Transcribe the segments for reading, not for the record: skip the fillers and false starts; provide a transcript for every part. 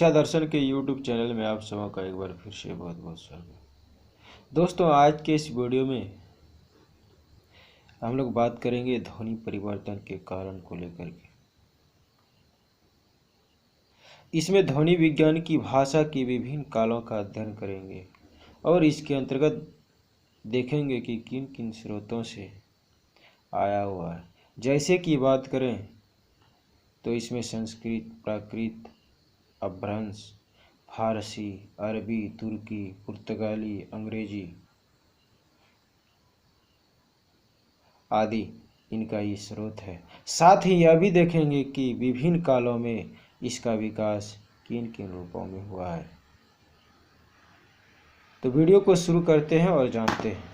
शिक्षा दर्शन के YouTube channel में आप सबों का एक बार फिर से बहुत बहुत स्वागत। दोस्तों, आज के इस वीडियो में हम लोग बात करेंगे ध्वनि परिवर्तन के कारण को लेकर के। इसमें ध्वनि विज्ञान की भाषा की विभिन्न कालों का अध्ययन करेंगे और इसके अंतर्गत देखेंगे कि किन किन स्रोतों से आया हुआ है। जैसे कि बात करें तो इसमें संस्कृत, प्राकृत, अपभ्रंश, फारसी, अरबी, तुर्की, पुर्तगाली, अंग्रेजी आदि इनका ये स्रोत है। साथ ही यह भी देखेंगे कि विभिन्न कालों में इसका विकास किन किन रूपों में हुआ है। तो वीडियो को शुरू करते हैं और जानते हैं।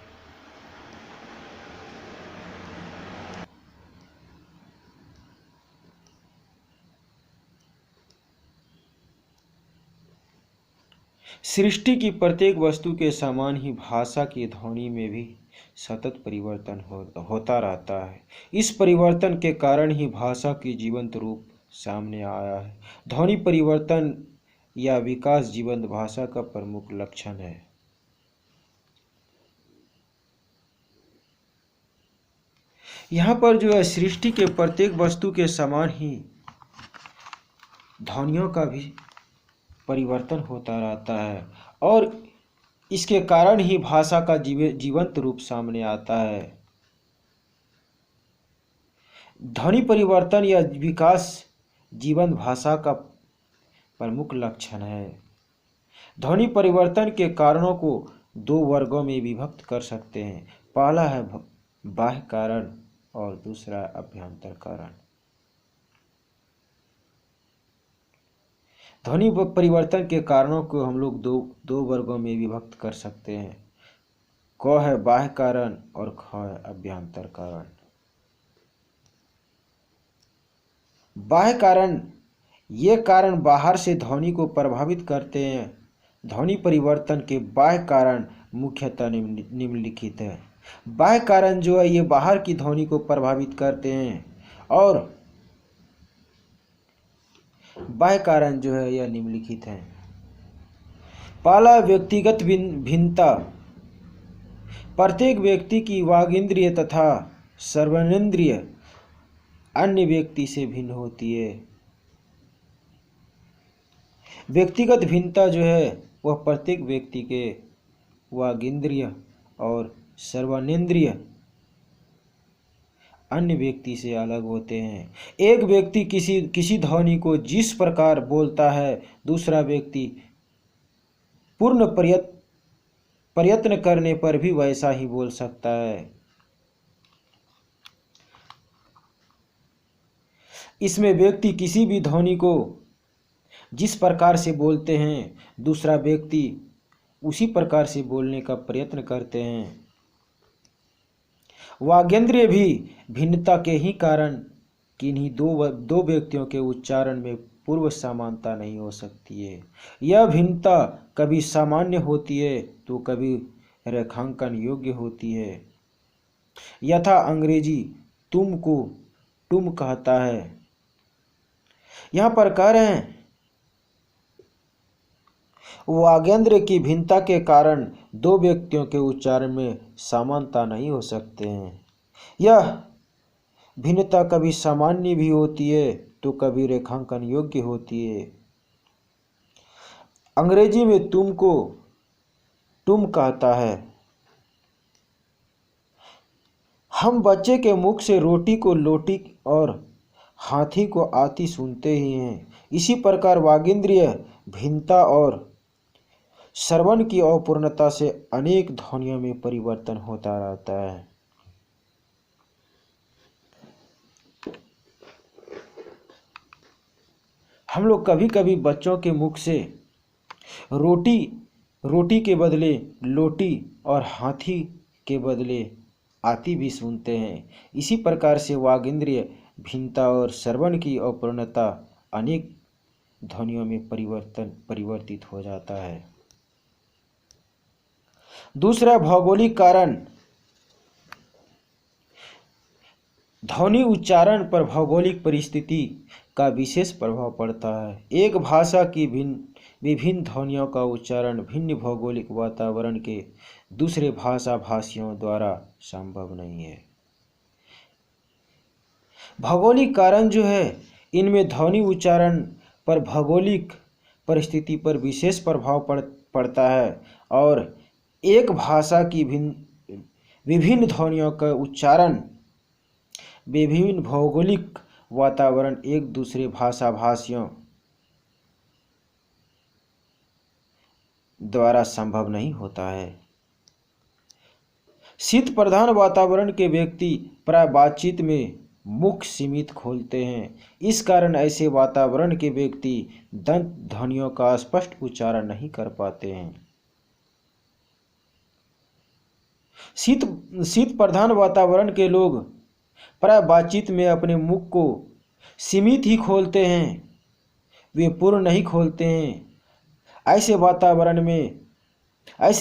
सृष्टि की प्रत्येक वस्तु के समान ही भाषा की ध्वनि में भी सतत परिवर्तन होता रहता है। इस परिवर्तन के कारण ही भाषा की जीवंत रूप सामने आया है। ध्वनि परिवर्तन या विकास जीवंत भाषा का प्रमुख लक्षण है। यहाँ पर जो है सृष्टि के प्रत्येक वस्तु के समान ही ध्वनियों का भी परिवर्तन होता रहता है और इसके कारण ही भाषा का जीवंत रूप सामने आता है। ध्वनि परिवर्तन या विकास जीवंत भाषा का प्रमुख लक्षण है। ध्वनि परिवर्तन के कारणों को दो वर्गों में विभक्त कर सकते हैं। पहला है बाह्य कारण और दूसरा अभ्यंतर कारण। ध्वनि परिवर्तन के कारणों को हम लोग दो वर्गों में विभक्त कर सकते हैं। क है बाह्य कारण और ख है अभ्यंतर कारण। बाह्य कारण ये कारण बाहर से ध्वनि को प्रभावित करते हैं। ध्वनि परिवर्तन के बाह्य कारण मुख्यतः निम्नलिखित है। बाह्य कारण जो है ये बाहर की ध्वनि को प्रभावित करते हैं और बाह्य कारण जो है यह निम्नलिखित है। पहला, व्यक्तिगत भिन्नता। प्रत्येक व्यक्ति की वागिंद्रिय तथा श्रवणेंद्रिय अन्य व्यक्ति से भिन्न होती है। व्यक्तिगत भिन्नता जो है वह प्रत्येक व्यक्ति के वागिंद्रिय और श्रवणेंद्रिय अन्य व्यक्ति से अलग होते हैं। एक व्यक्ति किसी ध्वनि को जिस प्रकार बोलता है, दूसरा व्यक्ति पूर्ण प्रयत्न करने पर भी वैसा ही बोल सकता है। इसमें व्यक्ति किसी भी ध्वनि को जिस प्रकार से बोलते हैं, दूसरा व्यक्ति उसी प्रकार से बोलने का प्रयत्न करते हैं। वागेंद्रिय भी भिन्नता के ही कारण किन्हीं दो व्यक्तियों के उच्चारण में पूर्व समानता नहीं हो सकती है। यह भिन्नता कभी सामान्य होती है तो कभी रेखांकन योग्य होती है। यथा अंग्रेजी तुम को तुम कहता है। यहाँ पर कह रहे हैं वागेंद्र की भिन्नता के कारण दो व्यक्तियों के उच्चारण में समानता नहीं हो सकते हैं। यह भिन्नता कभी सामान्य भी होती है तो कभी रेखांकन योग्य होती है। अंग्रेजी में तुम को तुम कहता है। हम बच्चे के मुख से रोटी को लोटी और हाथी को आती सुनते ही हैं। इसी प्रकार वागिंद्रिय भिन्नता और श्रवण की अपूर्णता से अनेक ध्वनियों में परिवर्तन होता रहता है। हम लोग कभी कभी बच्चों के मुख से रोटी के बदले लोटी और हाथी के बदले आती भी सुनते हैं। इसी प्रकार से वागिंद्रिय भिन्नता और श्रवण की अपूर्णता अनेक ध्वनियों में परिवर्तित हो जाता है। दूसरा, भौगोलिक कारण। ध्वनि उच्चारण पर भौगोलिक परिस्थिति का विशेष प्रभाव पड़ता है। एक भाषा की विभिन्न ध्वनियों का उच्चारण भिन्न भौगोलिक वातावरण के दूसरे भाषा भाषियों द्वारा संभव नहीं है। भौगोलिक कारण जो है, इनमें ध्वनि उच्चारण पर भौगोलिक परिस्थिति पर विशेष प्रभाव पड़ता है और एक भाषा की विभिन्न ध्वनियों का उच्चारण विभिन्न भौगोलिक वातावरण एक दूसरे भाषा भाषियों द्वारा संभव नहीं होता है। शीत प्रधान वातावरण के व्यक्ति प्राय बातचीत में मुख सीमित खोलते हैं। इस कारण ऐसे वातावरण के व्यक्ति दंत ध्वनियों का स्पष्ट उच्चारण नहीं कर पाते हैं। शीत प्रधान वातावरण के लोग प्राय बातचीत में अपने मुख को सीमित ही खोलते हैं, वे पूर्ण नहीं खोलते हैं। ऐसे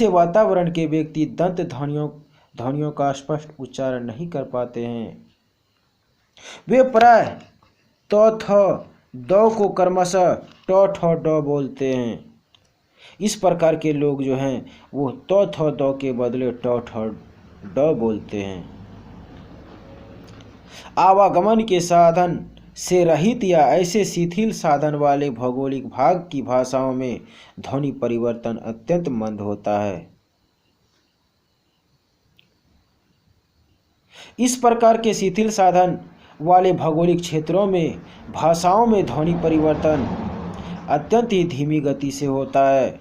वातावरण के व्यक्ति दंत ध्वनियों का स्पष्ट उच्चारण नहीं कर पाते हैं। वे प्राय त थ द को क्रमशः ट ठ ड बोलते हैं। इस प्रकार के लोग जो हैं वो त थ द के बदले ट ठ ड बोलते हैं। आवागमन के साधन से रहित या ऐसे शिथिल साधन वाले भौगोलिक भाग की भाषाओं में ध्वनि परिवर्तन अत्यंत मंद होता है। इस प्रकार के शिथिल साधन वाले भौगोलिक क्षेत्रों में भाषाओं में ध्वनि परिवर्तन अत्यंत ही धीमी गति से होता है,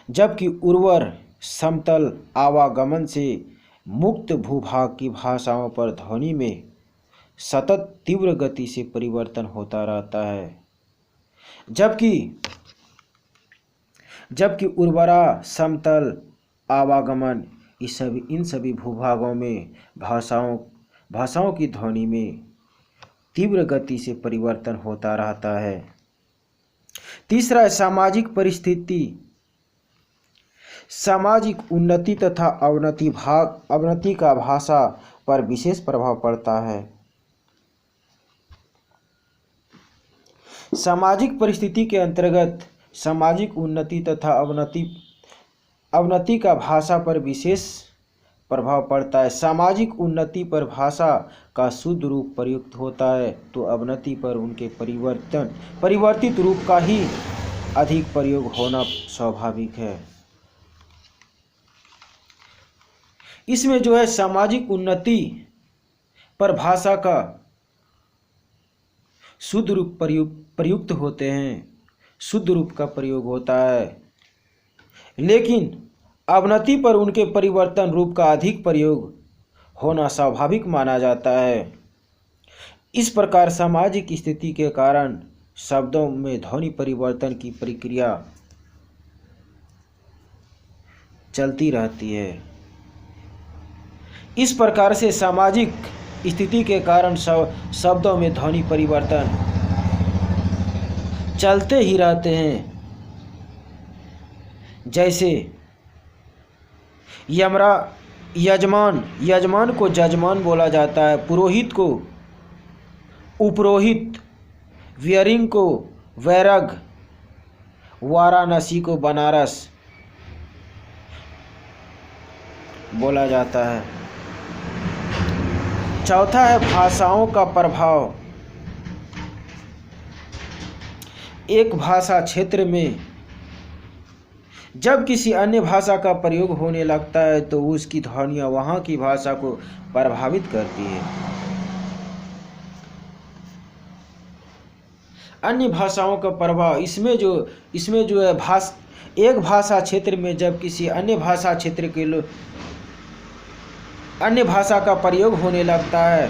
जबकि उर्वर समतल आवागमन से मुक्त भूभाग की भाषाओं पर ध्वनि में सतत तीव्र गति से परिवर्तन होता रहता है। जबकि उर्वरा समतल आवागमन इन सभी भूभागों में भाषाओं की ध्वनि में तीव्र गति से परिवर्तन होता रहता है। तीसरा, सामाजिक परिस्थिति। सामाजिक उन्नति तथा अवनति का भाषा पर विशेष प्रभाव पड़ता है। सामाजिक परिस्थिति के अंतर्गत सामाजिक उन्नति तथा अवनति का भाषा पर विशेष प्रभाव पड़ता है। सामाजिक उन्नति पर भाषा का शुद्ध रूप प्रयुक्त होता है, तो अवनति पर उनके परिवर्तित रूप का ही अधिक प्रयोग होना स्वाभाविक है। इसमें जो है सामाजिक उन्नति पर भाषा का शुद्ध रूप प्रयुक्त होते हैं, शुद्ध रूप का प्रयोग होता है, लेकिन अवनति पर उनके परिवर्तन रूप का अधिक प्रयोग होना स्वाभाविक माना जाता है। इस प्रकार सामाजिक स्थिति के कारण शब्दों में ध्वनि परिवर्तन की प्रक्रिया चलती रहती है। इस प्रकार से सामाजिक स्थिति के कारण शब्दों में ध्वनि परिवर्तन चलते ही रहते हैं। जैसे यजमान को जजमान बोला जाता है, पुरोहित को उपरोहित, व्यरिंग को वैरग, वाराणसी को बनारस बोला जाता है। चौथा है भाषाओं का प्रभाव। एक भाषा क्षेत्र में जब किसी अन्य भाषा का प्रयोग होने लगता है तो उसकी ध्वनियाँ वहाँ की भाषा को प्रभावित करती है। अन्य भाषाओं का प्रभाव इसमें जो है एक भाषा क्षेत्र में जब किसी अन्य भाषा क्षेत्र के लोग अन्य भाषा का प्रयोग होने लगता है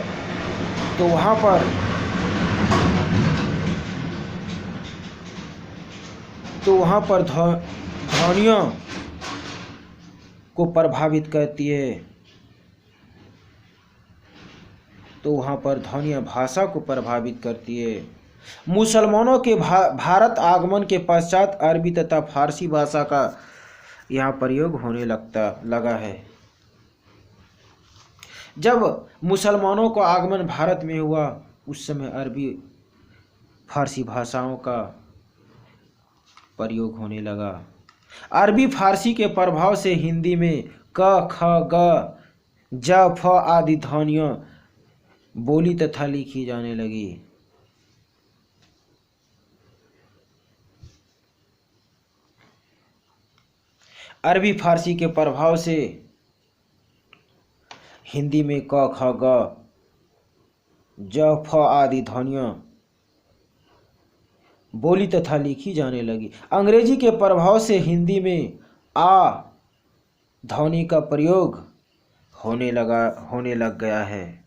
तो वहाँ पर ध्वनियों को प्रभावित करती है, तो वहाँ पर ध्वनियाँ भाषा को प्रभावित करती है। मुसलमानों के भारत आगमन के पश्चात अरबी तथा फारसी भाषा का यहाँ प्रयोग होने लगा है। जब मुसलमानों का आगमन भारत में हुआ उस समय अरबी फारसी भाषाओं का प्रयोग होने लगा। अरबी फारसी के प्रभाव से हिंदी में क, ख, ग, ज, फ आदि ध्वनियाँ बोली तथा लिखी जाने लगी। अरबी फारसी के प्रभाव से हिंदी में क, ख, ग, ज, फ आदि ध्वनियाँ बोली तथा लिखी जाने लगी। अंग्रेजी के प्रभाव से हिंदी में आ ध्वनि का प्रयोग होने लग गया है,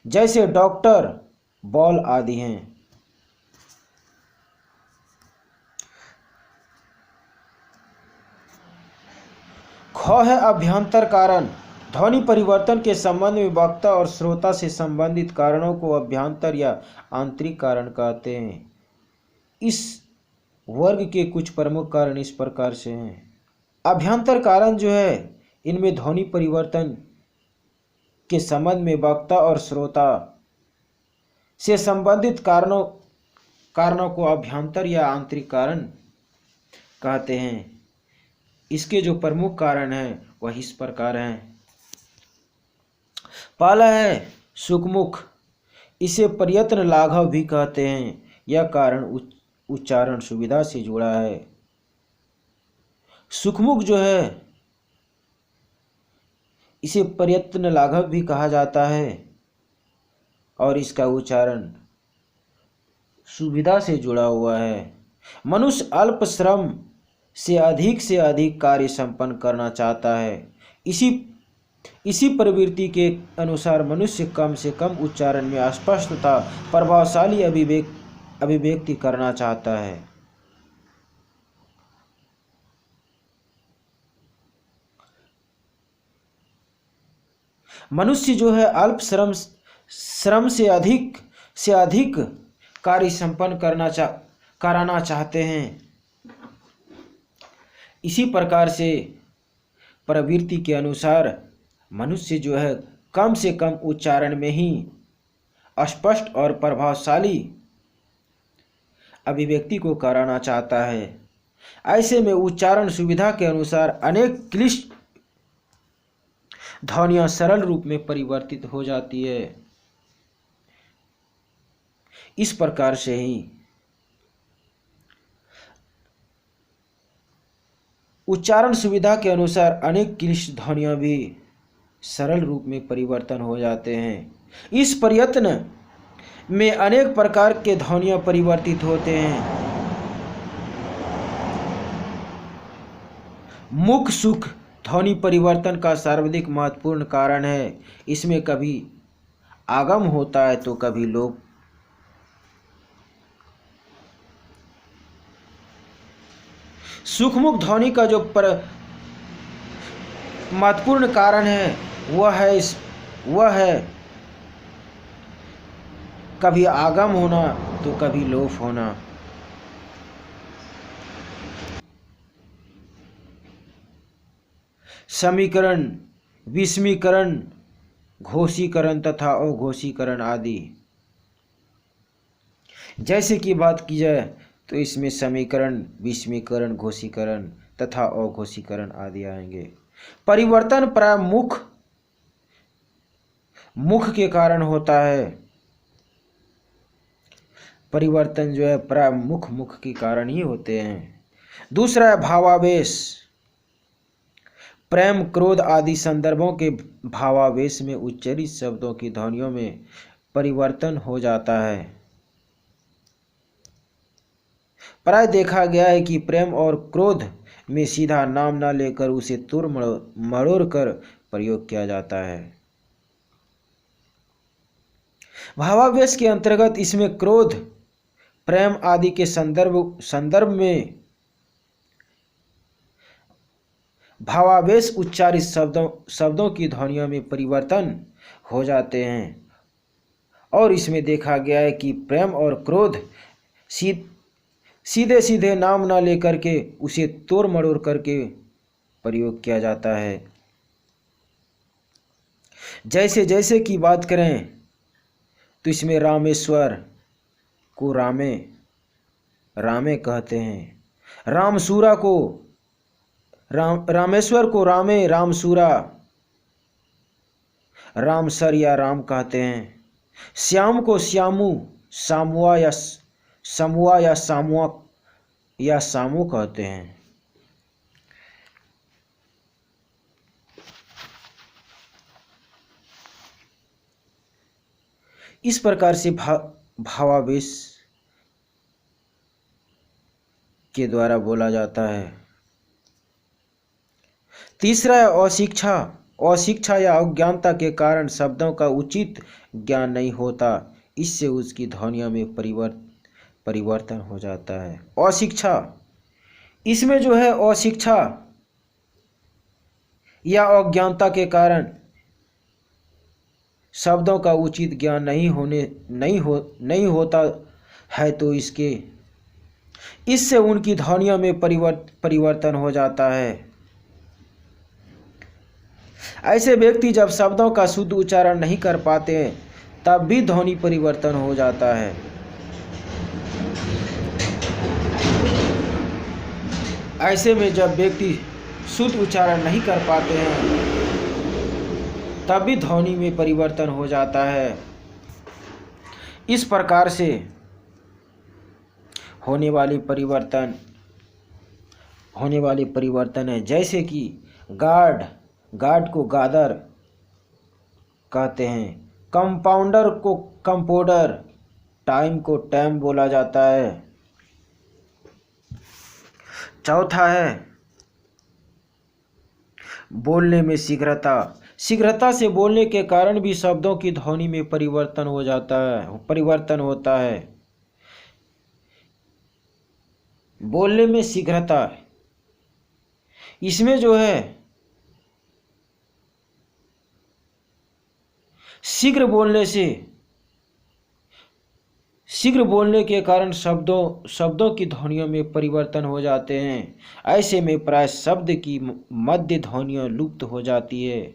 जैसे डॉक्टर, बॉल आदि हैं। ख है अभ्यंतर कारण। ध्वनि परिवर्तन के संबंध में वक्ता और श्रोता से संबंधित कारणों को अभ्यंतर या आंतरिक कारण कहते हैं। इस वर्ग के कुछ प्रमुख कारण इस प्रकार से हैं। अभ्यंतर कारण जो है, इनमें ध्वनि परिवर्तन के संबंध में वक्ता और श्रोता से संबंधित कारणों को अभ्यंतर या आंतरिक कारण कहते हैं। इसके जो प्रमुख कारण हैं वह इस प्रकार हैं। पहला है सुखमुख। इसे प्रयत्न लाघव भी कहते हैं। यह कारण उच्चारण सुविधा से जुड़ा है। सुखमुख जो है, इसे प्रयत्न लाघव भी कहा जाता है और इसका उच्चारण सुविधा से जुड़ा हुआ है। मनुष्य अल्प श्रम से अधिक कार्य संपन्न करना चाहता है। इसी प्रवृत्ति के अनुसार मनुष्य कम से कम उच्चारण में स्पष्ट तथा प्रभावशाली अभिव्यक्ति करना चाहता है। मनुष्य जो है अल्प श्रम से अधिक कार्य संपन्न कराना चाहते हैं। इसी प्रकार से प्रवृत्ति के अनुसार मनुष्य जो है कम से कम उच्चारण में ही स्पष्ट और प्रभावशाली अभिव्यक्ति को कराना चाहता है। ऐसे में उच्चारण सुविधा के अनुसार अनेक क्लिष्ट ध्वनियाँ सरल रूप में परिवर्तित हो जाती है। इस प्रकार से ही उच्चारण सुविधा के अनुसार अनेक क्लिष्ट ध्वनियाँ भी सरल रूप में परिवर्तन हो जाते हैं। इस प्रयत्न में अनेक प्रकार के ध्वनियाँ परिवर्तित होते हैं। मुख सुख ध्वनि परिवर्तन का सर्वाधिक महत्वपूर्ण कारण है। इसमें कभी आगम होता है तो कभी लोप। सुखमुख ध्वनि का जो महत्वपूर्ण कारण है वह है कभी आगम होना तो कभी लोप होना। समीकरण, विषमीकरण, घोषीकरण तथा अघोषीकरण आदि। जैसे कि बात की जाए तो इसमें समीकरण, विषमीकरण, घोषीकरण तथा अघोषीकरण आदि आएंगे। परिवर्तन प्राय मुख के कारण होता है। परिवर्तन जो है प्राय मुख के कारण ही होते हैं। दूसरा है भावावेश। प्रेम, क्रोध आदि संदर्भों के भावावेश में उच्चरित शब्दों की ध्वनियों में परिवर्तन हो जाता है। प्राय देखा गया है कि प्रेम और क्रोध में सीधा नाम न लेकर उसे तुर मरोड़ कर प्रयोग किया जाता है। भावावेश के अंतर्गत इसमें क्रोध, प्रेम आदि के संदर्भ में भावावेश उच्चारित शब्दों की ध्वनियों में परिवर्तन हो जाते हैं। और इसमें देखा गया है कि प्रेम और क्रोध सीधे नाम ना लेकर के उसे तोड़ मरोड़ करके प्रयोग किया जाता है। जैसे कि बात करें तो इसमें रामेश्वर, को रामे रामे कहते हैं। रामसूरा को रामेश्वर को रामे रामसूरा रामसर या राम कहते हैं। श्याम को श्यामू सामुआ या सामुआ या सामू कहते हैं। इस प्रकार से भावावेश के द्वारा बोला जाता है। तीसरा है अशिक्षा। अशिक्षा या अज्ञानता के कारण शब्दों का उचित ज्ञान नहीं होता, इससे उसकी ध्वनियों में परिवर्तन हो जाता है। अशिक्षा, इसमें जो है अशिक्षा या अज्ञानता के कारण शब्दों का उचित ज्ञान नहीं होता है, तो इससे उनकी ध्वनियों में परिवर्तन हो जाता है। ऐसे व्यक्ति जब शब्दों का शुद्ध उच्चारण नहीं कर पाते हैं, तब भी ध्वनि परिवर्तन हो जाता है। ऐसे में जब व्यक्ति शुद्ध उच्चारण नहीं कर पाते हैं, तब भी ध्वनि में परिवर्तन हो जाता है। इस प्रकार से होने वाले परिवर्तन है, जैसे कि गार्ड को गादर कहते हैं, कंपाउंडर को कंपाउंडर, टाइम को टाइम बोला जाता है। चौथा है बोलने में शीघ्रता। शीघ्रता से बोलने के कारण भी शब्दों की ध्वनि में परिवर्तन होता है। बोलने में शीघ्रता, इसमें जो है शीघ्र बोलने के कारण शब्दों की ध्वनियों में परिवर्तन हो जाते हैं। ऐसे में प्राय शब्द की मध्य ध्वनियाँ लुप्त हो जाती है।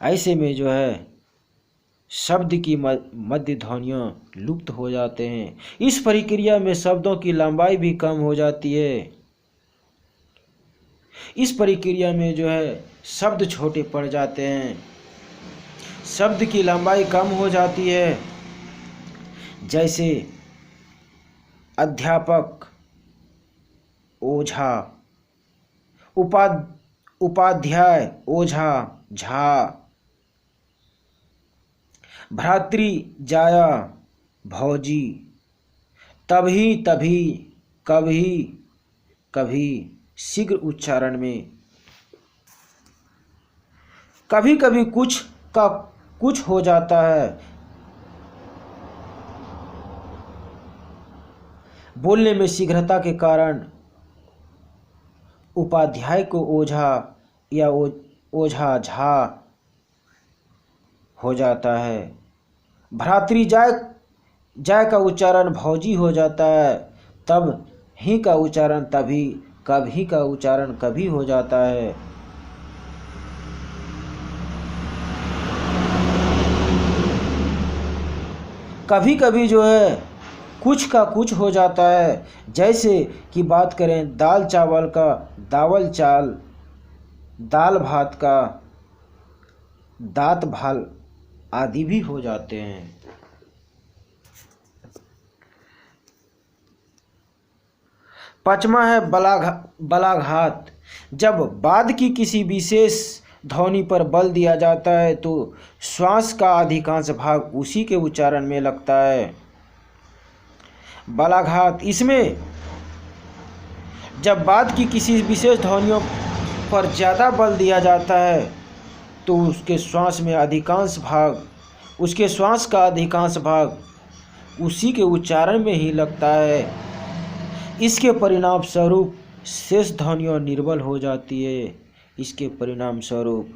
ऐसे में जो है शब्द की मध्य ध्वनियाँ लुप्त हो जाते हैं। इस प्रक्रिया में शब्दों की लंबाई भी कम हो जाती है। इस प्रक्रिया में जो है शब्द छोटे पड़ जाते हैं, शब्द की लंबाई कम हो जाती है। जैसे अध्यापक, ओझा, उपाध्याय, ओझा, झा, भ्रातृ, जाया, भौजी, तभी, कभी शीघ्र उच्चारण में कभी कभी कुछ हो जाता है। बोलने में शीघ्रता के कारण उपाध्याय को ओझा या ओझा झा हो जाता है। भ्रातृ जाय का उच्चारण भौजी हो जाता है। तब ही का उच्चारण तभी, कभी का उच्चारण कभी हो जाता है। कभी कभी जो है कुछ का कुछ हो जाता है। जैसे कि बात करें दाल चावल का दावल चाल, दाल भात का दात भाल आदि भी हो जाते हैं। पांचवा है बलाघात। जब बाद की किसी विशेष ध्वनि पर बल दिया जाता है तो श्वास का अधिकांश भाग उसी के उच्चारण में लगता है। बलाघात, इसमें जब बाद की किसी विशेष ध्वनियों पर ज़्यादा बल दिया जाता है तो उसके श्वास का अधिकांश भाग उसी के उच्चारण में ही लगता है। इसके परिणाम स्वरूप शेष ध्वनियाँ निर्बल हो जाती है। इसके परिणाम स्वरूप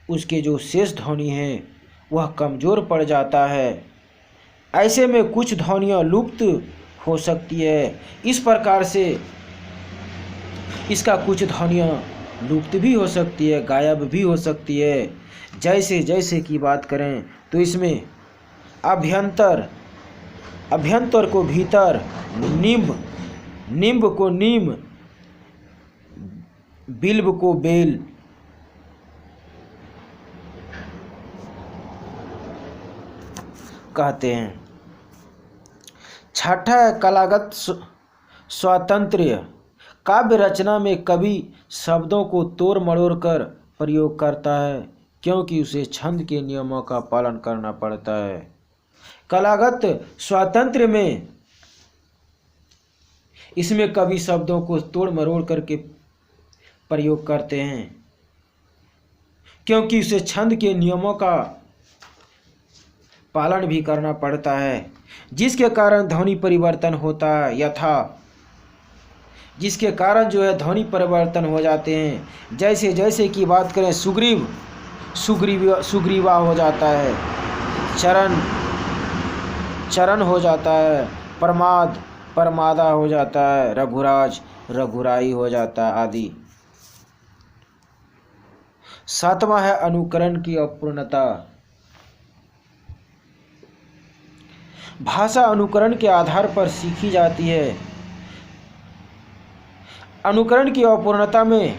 उसके जो शेष ध्वनि है वह कमज़ोर पड़ जाता है। ऐसे में कुछ ध्वनियाँ लुप्त हो सकती है। इस प्रकार से इसका कुछ ध्वनियाँ लुप्त भी हो सकती है, गायब भी हो सकती है। जैसे कि बात करें तो इसमें अभ्यंतर अभ्यंतर को भीतर, निम्ब निम्ब को नीम, बिल्व को बेल। कहते हैं। छठा है कलागत स्वातंत्र्य। काव्य रचना में कवि शब्दों को तोड़ मरोड़ कर प्रयोग करता है, क्योंकि उसे छंद के नियमों का पालन करना पड़ता है। कलागत स्वातंत्र्य में इसमें कवि शब्दों को तोड़ मरोड़ करके प्रयोग करते हैं, क्योंकि उसे छंद के नियमों का पालन भी करना पड़ता है, जिसके कारण ध्वनि परिवर्तन होता है, जिसके कारण जो है ध्वनि परिवर्तन हो जाते हैं। जैसे जैसे कि बात करें सुग्रीवा हो जाता है, चरण हो जाता है, परमादा हो जाता है, रघुराई हो जाता है आदि। सातवां है अनुकरण की अपूर्णता। भाषा अनुकरण के आधार पर सीखी जाती है। अनुकरण की अपूर्णता में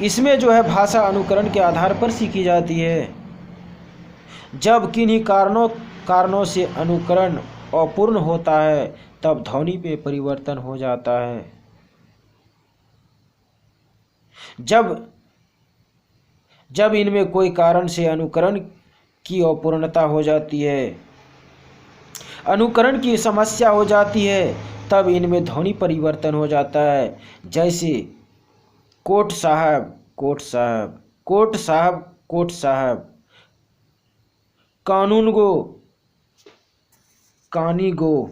इसमें जो है भाषा अनुकरण के आधार पर सीखी जाती है। जब किन्हीं कारणों से अनुकरण अपूर्ण होता है, तब ध्वनि में परिवर्तन हो जाता है। जब इनमें कोई कारण से अनुकरण की अपूर्णता हो जाती है, अनुकरण की समस्या हो जाती है, तब इनमें ध्वनि परिवर्तन हो जाता है। जैसे कोट साहब, कोट साहब, कोट साहब, कोट साहब, कानून गो, कानी गो,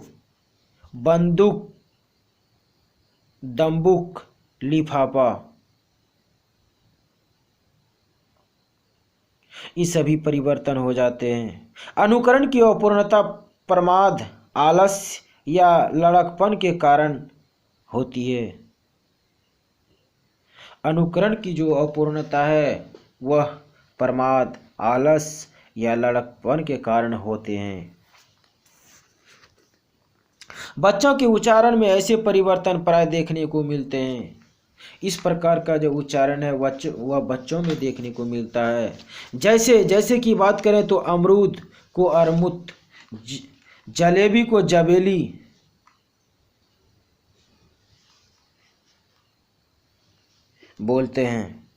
बंदूक, दम्बुक, लिफाफा, ये सभी परिवर्तन हो जाते हैं। अनुकरण की अपूर्णता प्रमाद, आलस्य या लड़कपन के कारण होती है। अनुकरण की जो अपूर्णता है वह प्रमाद, आलस्य या लड़कपन के कारण होते हैं। बच्चों के उच्चारण में ऐसे परिवर्तन प्राय देखने को मिलते हैं। इस प्रकार का जो उच्चारण है वह बच्चों में देखने को मिलता है। जैसे कि बात करें तो अमरूद को अरमुत, जलेबी को जबेली, बोलते हैं।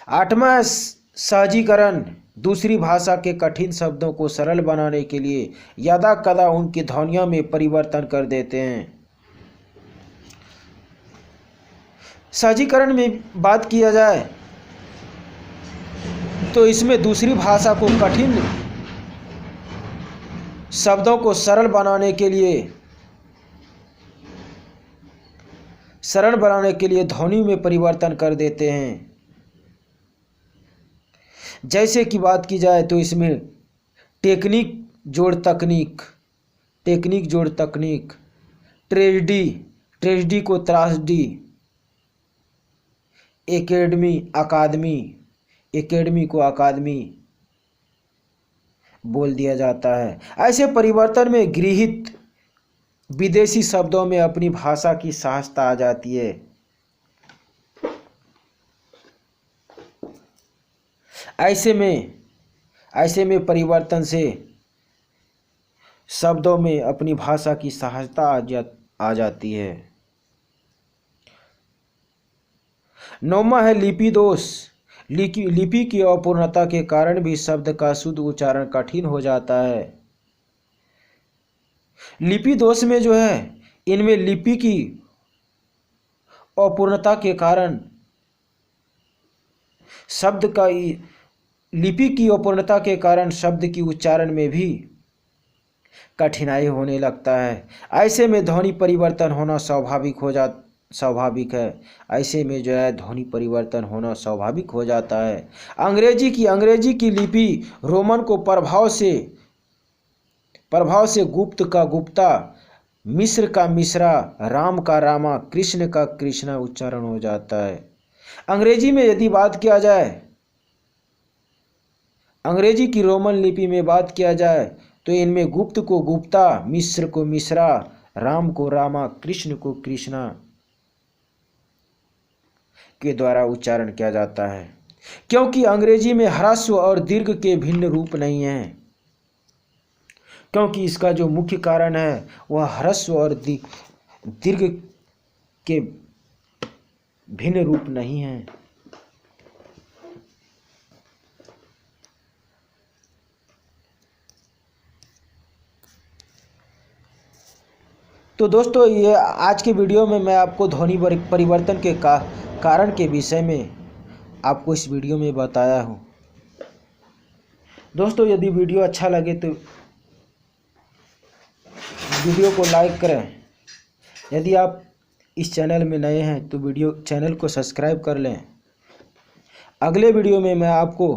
आठवां सहजीकरण। दूसरी भाषा के कठिन शब्दों को सरल बनाने के लिए यदा कदा उनकी ध्वनियों में परिवर्तन कर देते हैं। सहजीकरण में बात किया जाए तो इसमें दूसरी भाषा को कठिन शब्दों को सरल बनाने के लिए ध्वनि में परिवर्तन कर देते हैं। जैसे कि बात की जाए तो इसमें टेक्निक जोड़ तकनीक, ट्रेजेडी को त्रासडी, एकेडमी को अकादमी बोल दिया जाता है। ऐसे परिवर्तन में गृहीत विदेशी शब्दों में अपनी भाषा की सहजता आ जाती है। ऐसे में परिवर्तन से शब्दों में अपनी भाषा की सहजता आ जाती है। नौवां है लिपि दोष। लिपि की अपूर्णता के कारण भी शब्द का शुद्ध उच्चारण कठिन हो जाता है। लिपि दोष में जो है इनमें लिपि की अपूर्णता के कारण शब्द की उच्चारण में भी कठिनाई होने लगता है। ऐसे में ध्वनि परिवर्तन होना स्वाभाविक है। ऐसे में जो है ध्वनि परिवर्तन होना स्वाभाविक हो जाता है। अंग्रेजी की लिपि रोमन को प्रभाव से गुप्त का गुप्ता, मिस्र का मिश्रा, राम का रामा, कृष्ण का कृष्णा उच्चारण हो जाता है। अंग्रेजी में यदि बात किया जाए, अंग्रेजी की रोमन लिपि में बात किया जाए तो इनमें गुप्त को गुप्ता, मिश्र को मिश्रा, राम को रामा, कृष्ण को कृष्णा के द्वारा उच्चारण किया जाता है, क्योंकि अंग्रेजी में ह्रस्व और दीर्घ के भिन्न रूप नहीं हैं। क्योंकि इसका जो मुख्य कारण है वह ह्रस्व और दीर्घ के भिन्न रूप नहीं हैं। तो दोस्तों, ये आज के वीडियो में मैं आपको ध्वनि परिवर्तन के कारण के विषय में आपको इस वीडियो में बताया हूँ। दोस्तों, यदि वीडियो अच्छा लगे तो वीडियो को लाइक करें। यदि आप इस चैनल में नए हैं तो चैनल को सब्सक्राइब कर लें। अगले वीडियो में मैं आपको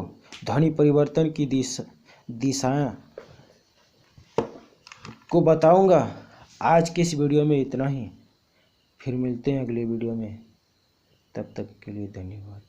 ध्वनि परिवर्तन की दिशाएं को बताऊंगा। आज के इस वीडियो में इतना ही। फिर मिलते हैं अगले वीडियो में। तब तक के लिए धन्यवाद।